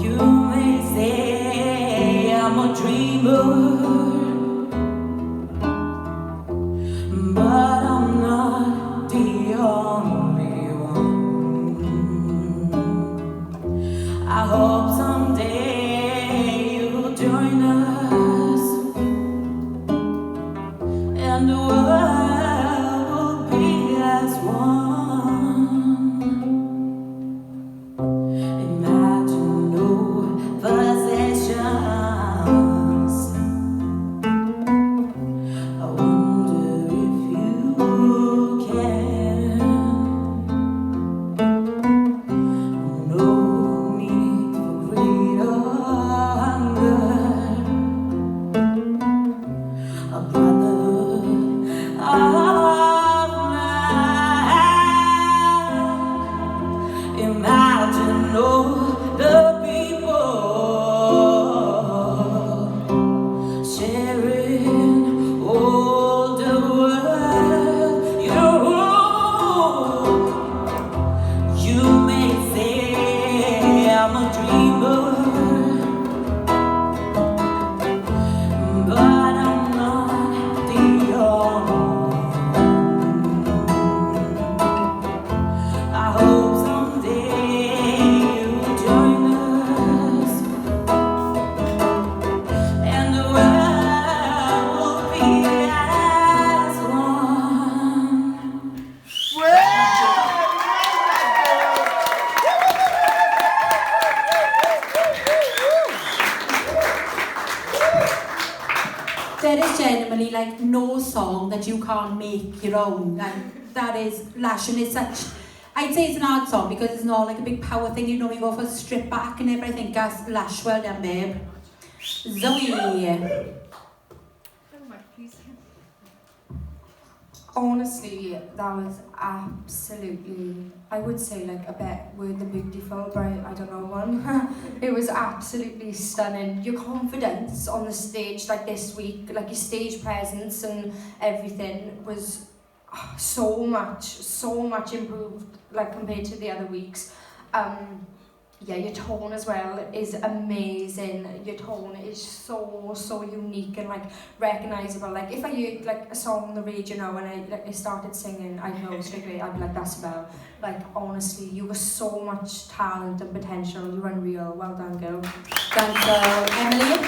You may say I'm a dreamer, but I'm not the only one. I hope someday you'll join us, and the world will be as one. Imagine no possessions. I wonder if you can. No need for greed or hunger. A brother of mine. Imagine all the people sharing all the world. You may say I'm a dreamer, but I'm not the only one. I hope someday you'll join us, and the world will be as one. There is genuinely like no song that you can't make your own. Like that is Lash, and it's such. I'd say it's an hard song because it's not like a big power thing. You know, you go for a strip back and everything. As Lash, well done, babe. Zoe. Honestly, that was absolutely, I would say like a bit word than beautiful, but I don't know one. It was absolutely stunning. Your confidence on the stage like this week, like your stage presence and everything was so much improved like compared to the other weeks. Yeah, your tone as well is amazing. Your tone is so unique and like recognisable. Like if I heard like a song on the radio now and I started singing, I know straight away I'd be like, that's Belle. Like honestly, you have so much talent and potential. You're unreal. Well done, girl. Thanks, Emily.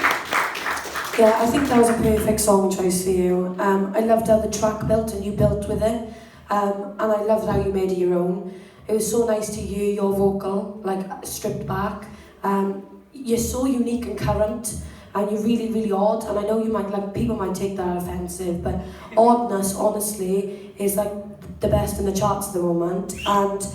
Yeah, I think that was a perfect song choice for you. I loved how the track built and you built with it. And I loved how you made it your own. It was so nice to hear your vocal, like stripped back. You're so unique and current, and you're really odd. And I know you might like people might take that offensive, but oddness, honestly, is like the best in the charts at the moment. And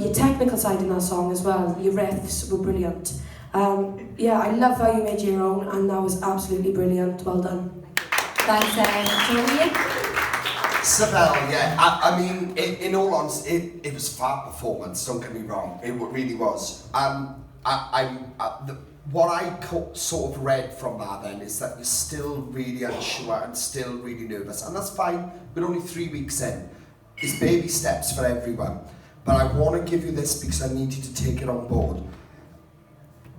your technical side in that song as well, your riffs were brilliant. Yeah, I love how you made your own, and that was absolutely brilliant. Well done. Thanks, Julia. Sabelle, yeah. I mean, in all honesty, it was fab performance. Don't get me wrong, it really was. What I sort of read from that then is that you're still really unsure and still really nervous, and that's fine. We're only 3 weeks in. It's baby steps for everyone, but I want to give you this because I need you to take it on board.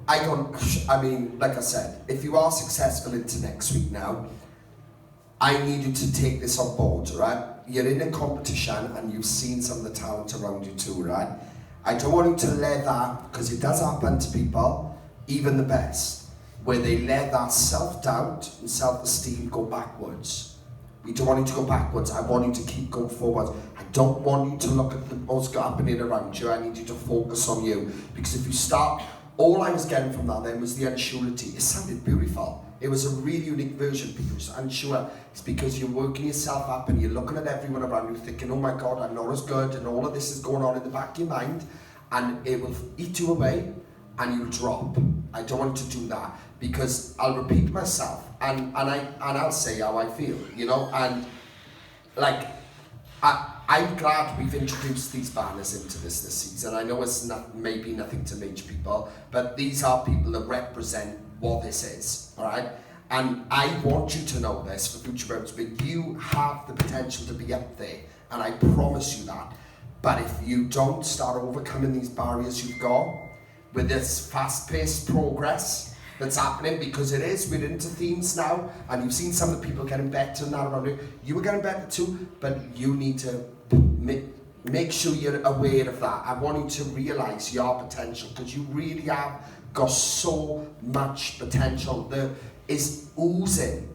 I mean, like I said, if you are successful into next week now, I need you to take this on board, right? You're in a competition and you've seen some of the talent around you too, right? I don't want you to let that, because it does happen to people, even the best, where they let that self-doubt and self-esteem go backwards. We don't want you to go backwards. I want you to keep going forward. I don't want you to look at what's happening around you. I need you to focus on you, because if you start, all I was getting from that then was the unsurety. It sounded beautiful. It was a really unique version because unsure. It's because you're working yourself up and you're looking at everyone around you thinking, oh my God, I'm not as good, and all of this is going on in the back of your mind, and it will eat you away and you'll drop. I don't want to do that, because I'll repeat myself and I'll say how I feel, you know, and like I'm glad we've introduced these banners into this season. I know it's maybe nothing to major people, but these are people that represent what this is, all right? And I want you to know this for future reference, but you have the potential to be up there, and I promise you that. But if you don't start overcoming these barriers you've got with this fast-paced progress that's happening, because it is, we're into themes now, and you've seen some of the people getting better and that around you. You were getting better too, but you need to make sure you're aware of that. I want you to realise your potential, because you really have got so much potential that is oozing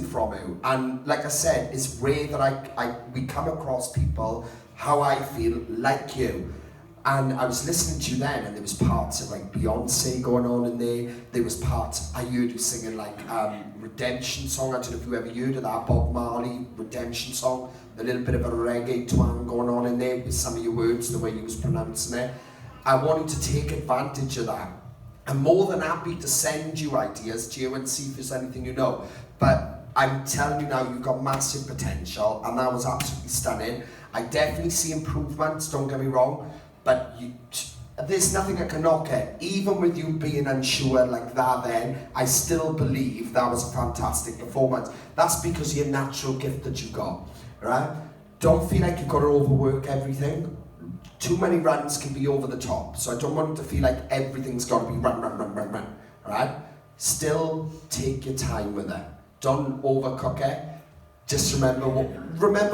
from you. And like I said, it's rare that we come across people how I feel like you. And I was listening to you then, and there was parts of like Beyonce going on in there. There was parts, I heard you singing like Redemption song. I don't know if you ever heard of that, Bob Marley Redemption song. A little bit of a reggae twang going on in there with some of your words, the way you was pronouncing it. I wanted to take advantage of that. I'm more than happy to send you ideas to you and see if there's anything you know. But I'm telling you now, you've got massive potential, and that was absolutely stunning. I definitely see improvements, don't get me wrong. But there's nothing I can knock it. Even with you being unsure like that then, I still believe that was a fantastic performance. That's because of your natural gift that you got, right? Don't feel like you've got to overwork everything. Too many runs can be over the top. So I don't want you to feel like everything's got to be run, right? Still take your time with it. Don't overcook it. Just remember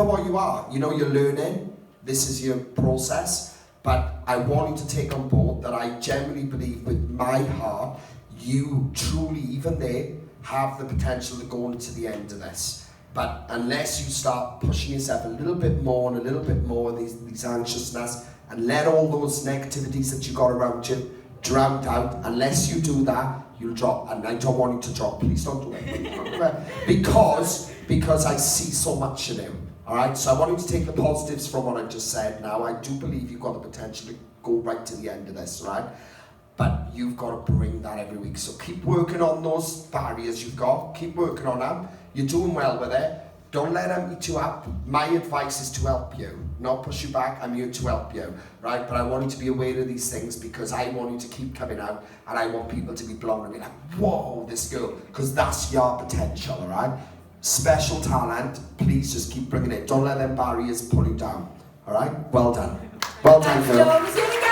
what you are. You know, you're learning. This is your process. But I want you to take on board that I genuinely believe with my heart, you truly, even there, have the potential to go into the end of this. But unless you start pushing yourself a little bit more and a little bit more, these anxiousness, and let all those negativities that you got around you drown out, unless you do that, you'll drop. And I don't want you to drop. Please don't do it. because I see so much in you. Alright, so I want you to take the positives from what I just said now. I do believe you've got the potential to go right to the end of this, right? But you've got to bring that every week. So keep working on those barriers you've got. Keep working on them. You're doing well with it. Don't let them eat you up. My advice is to help you, not push you back. I'm here to help you, right? But I want you to be aware of these things, because I want you to keep coming out, and I want people to be blown away like, whoa, this girl, because that's your potential, alright? Special talent, please just keep bringing it. Don't let them barriers pull you down. Alright? Well done. Well done, girl.